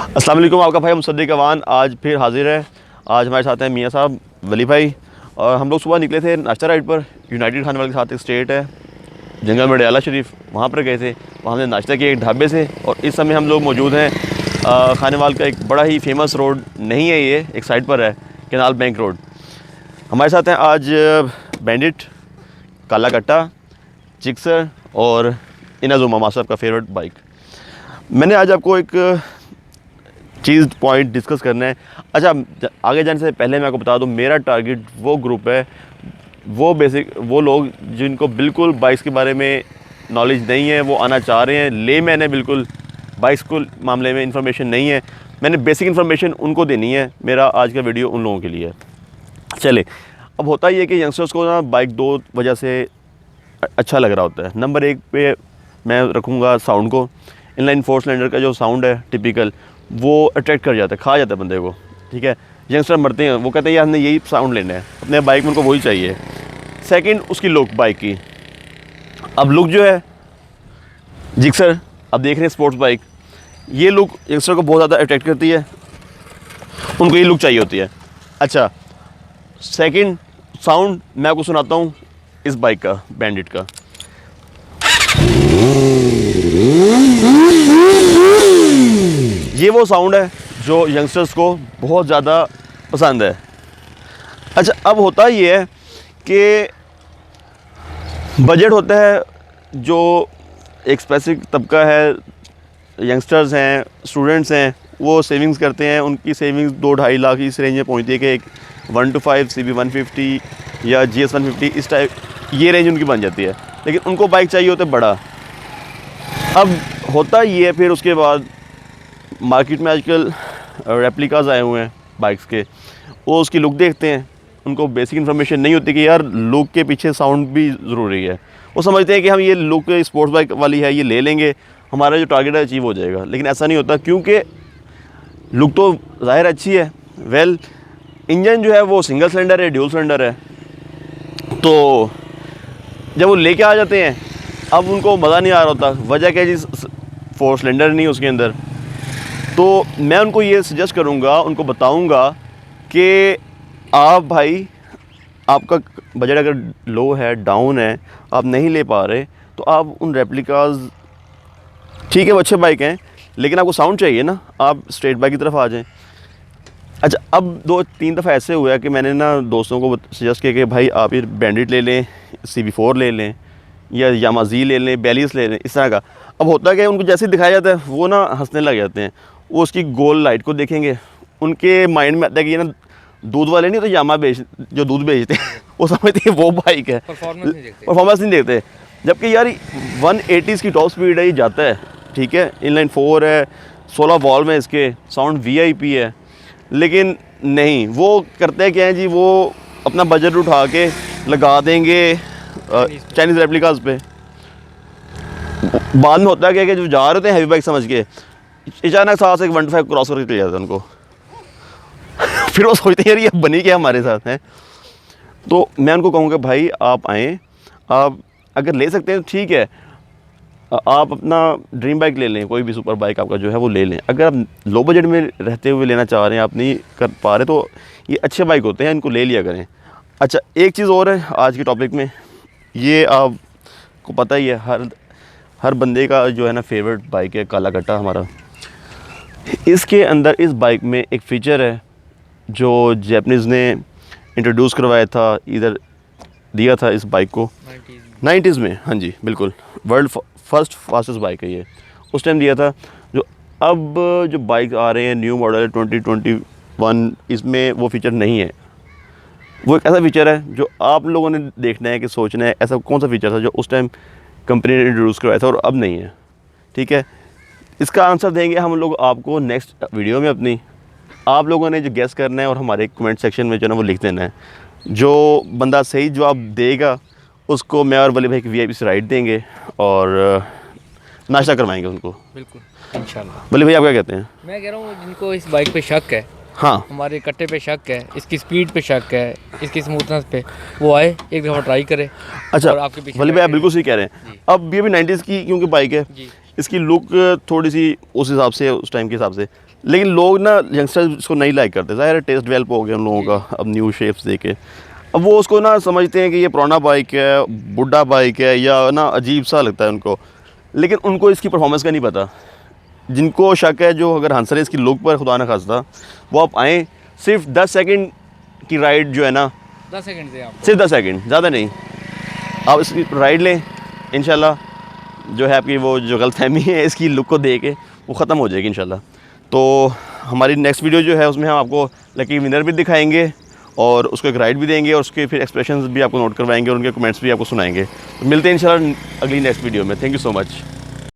अस्सलाम वालेकुम, आपका भाई मुसद्दिक अवान आज फिर हाजिर है। आज हमारे साथ हैं मियाँ साहब, वली भाई, और हम लोग सुबह निकले थे नाश्ता राइड पर। यूनाइटेड खाने वाले के साथ एक स्टेट है जंगल में, डयाला शरीफ, वहाँ पर गए थे। वहाँ हमने नाश्ता किया एक ढाबे से, और इस समय हम लोग मौजूद हैं खानेवाल का एक बड़ा ही फेमस रोड नहीं है, ये एक साइड पर है, कैनाल बैंक रोड। हमारे साथ हैं आज बैंडिट, काला कट्टा, जिक्सर और इनाज़ुमा, मास्टर का फेवरेट बाइक। मैंने आज आपको एक चीज़ पॉइंट डिस्कस करना है। अच्छा, आगे जाने से पहले मैं आपको बता दूं, मेरा टारगेट वो ग्रुप है, वो लोग जिनको बिल्कुल बाइक्स के बारे में नॉलेज नहीं है, वो आना चाह रहे हैं, मैंने बिल्कुल बाइक्स को मामले में इंफॉर्मेशन नहीं है, मैंने बेसिक इन्फॉर्मेशन उनको देनी है। मेरा आज का वीडियो उन लोगों के लिए है। चले, अब होता ही है कि यंगस्टर्स को ना बाइक दो वजह से अच्छा लग रहा होता है। नंबर एक पे मैं रखूँगा साउंड को। इनलाइन 4 सिलेंडर का जो साउंड है टिपिकल, वो अट्रैक्ट कर जाता है, खा जाता है बंदे को। ठीक है, यंगस्टर मरते हैं, वो कहते हैं यार हमने यही साउंड लेना है अपने बाइक में, उनको वही चाहिए। सेकंड, उसकी लुक बाइक की। अब लुक जो है जिक्सर, अब देख रहे हैं स्पोर्ट्स बाइक, ये लुक यंगस्टर को बहुत ज़्यादा अट्रैक्ट करती है, उनको ये लुक चाहिए होती है। अच्छा, सेकंड साउंड मैं आपको सुनाता हूँ इस बाइक का, बैंडिट का। ये वो साउंड है जो यंगस्टर्स को बहुत ज़्यादा पसंद है। अच्छा, अब होता ये है कि बजट होता है, जो एक स्पेसिफिक तबका है, यंगस्टर्स हैं, स्टूडेंट्स हैं, वो सेविंग्स करते हैं। उनकी सेविंग्स 2-2.5 लाख इस रेंज में पहुंचती है कि एक 1 to 5 CB 150 या GS 150 इस टाइप, ये रेंज उनकी बन जाती है। लेकिन उनको बाइक चाहिए होता है बड़ा। अब होता ये है, फिर उसके बाद मार्केट में आजकल रेप्लिकाज आए हुए हैं बाइक्स के, वो उसकी लुक देखते हैं, उनको बेसिक इन्फॉर्मेशन नहीं होती कि यार लुक के पीछे साउंड भी ज़रूरी है। वो समझते हैं कि हम ये लुक स्पोर्ट्स बाइक वाली है, ये ले लेंगे, हमारा जो टारगेट है अचीव हो जाएगा। लेकिन ऐसा नहीं होता, क्योंकि लुक तो ज़ाहिर अच्छी है, इंजन जो है वो सिंगल सिलेंडर है, ड्यूल सिलेंडर है। तो जब वो लेके आ जाते हैं, अब उनको मज़ा नहीं आ रहा होता। वजह क्या जी, 4 सिलेंडर नहीं उसके अंदर। तो मैं उनको ये सजेस्ट करूँगा, उनको बताऊँगा कि आप भाई, आपका बजट अगर लो है, डाउन है, आप नहीं ले पा रहे, तो आप उन रेप्लिकाज, ठीक है वो अच्छे बाइक हैं, लेकिन आपको साउंड चाहिए ना, आप स्ट्रेट बाइक की तरफ आ जाएं। अच्छा, अब 2-3 दफ़ा ऐसे हुआ है कि मैंने ना दोस्तों को सजेस्ट किया कि भाई आप ये बैंडिट ले लें, CB4 ले लें, या यामाजी ले लें, बेलिस ले लें, इस तरह का। अब होता है कि उनको जैसे दिखाया जाता है वो ना हंसने लग जाते हैं। वो उसकी गोल लाइट को देखेंगे, उनके माइंड में आता है कि ये ना दूध वाले नहीं तो यामा जो दूध बेचते हैं वो समझते हैं वो बाइक है, परफॉर्मेंस नहीं देखते। जबकि यार 180 की टॉप स्पीड है, ये जाता है, ठीक है, इनलाइन 4 है, 16 वॉल्व है इसके, साउंड VIP है। लेकिन नहीं, वो करते हैं क्या है जी, वो अपना बजट उठा के लगा देंगे चाइनीज़ रेप्लिकाज पे। बाद में होता है क्या कि जो जा रहे थे हैवी बाइक समझ के, अचानक साथ से 125 क्रॉस करके चले जाता है उनको फिर वो सोचते हैं यार ये बनी क्या हमारे साथ हैं। तो मैं उनको कहूँगा भाई आप आएँ, आप अगर ले सकते हैं तो ठीक है, आप अपना ड्रीम बाइक ले लें, कोई भी सुपर बाइक आपका जो है वो ले लें। अगर आप लो बजट में रहते हुए लेना चाह रहे हैं, आप नहीं कर पा रहे, तो ये अच्छे बाइक होते हैं, इनको ले लिया करें। अच्छा, एक चीज़ और है आज के टॉपिक में, ये आपको पता ही है, हर बंदे का जो है ना फेवरेट बाइक है काला कट्टा हमारा। इसके अंदर इस बाइक में एक फ़ीचर है जो जैपनीज़ ने इंट्रोड्यूस करवाया था, इधर दिया था इस बाइक को 90s में। हाँ जी बिल्कुल, वर्ल्ड फर्स्ट फास्टेस्ट बाइक है ये, उस टाइम दिया था। जो अब जो बाइक आ रहे हैं न्यू मॉडल 2021, इसमें वो फीचर नहीं है। वो एक ऐसा फीचर है जो आप लोगों ने देखना है कि सोचना है ऐसा कौन सा फीचर था जो उस टाइम कंपनी ने इंट्रोड्यूस करवाया था और अब नहीं है। ठीक है, इसका आंसर देंगे हम लोग आपको नेक्स्ट वीडियो में अपनी। आप लोगों ने जो गेस करना है और हमारे कमेंट सेक्शन में जो ना वो लिख देना है। जो बंदा सही जवाब देगा उसको मैं और वली भाई की VIP से राइड देंगे और नाश्ता करवाएंगे उनको। बिल्कुल इंशाल्लाह। वली भाई आप क्या कहते हैं? मैं कह रहा हूँ जिनको इस बाइक पे शक है, हाँ, हमारे कट्टे पे शक है, इसकी स्पीड पे शक है, इसकी स्मूथनेस पे, वो आए एक दफ़ा ट्राई करे। अच्छा और आपके पीछे वली भाई आप बिल्कुल सही कह रहे हैं। अब ये भी 90s की क्योंकि बाइक है, इसकी लुक थोड़ी सी उस हिसाब से, उस टाइम के हिसाब से, लेकिन लोग ना यंगस्टर्स इसको नहीं लाइक करते। ज़ाहिर है टेस्ट डेवलप हो गया उन लोगों का अब न्यू शेप्स देके। अब वो उसको ना समझते हैं कि ये पुराना बाइक है, बुढ़ा बाइक है, या ना अजीब सा लगता है उनको, लेकिन उनको इसकी परफॉर्मेंस का नहीं पता। जिनको शक है, जो अगर हंस रहे इसकी लुक पर, खुदा न खास्ता, वो आप आएँ, सिर्फ 10 सेकंड की राइड जो है ना, 10 सेकंड से आप सिर्फ 10 सेकंड, ज़्यादा नहीं, आप इसकी राइड लें, इंशाल्लाह जो है आपकी वो जो गलतफहमी है इसकी लुक को देख के वो ख़त्म हो जाएगी इंशाल्लाह। तो हमारी नेक्स्ट वीडियो जो है उसमें हम आपको लकी विनर भी दिखाएंगे और उसको एक राइड भी देंगे और उसके फिर एक्सप्रेशंस भी आपको नोट करवाएंगे और उनके कमेंट्स भी आपको सुनाएंगे। तो मिलते हैं इंशाल्लाह अगली नेक्स्ट वीडियो में। Thank you so much.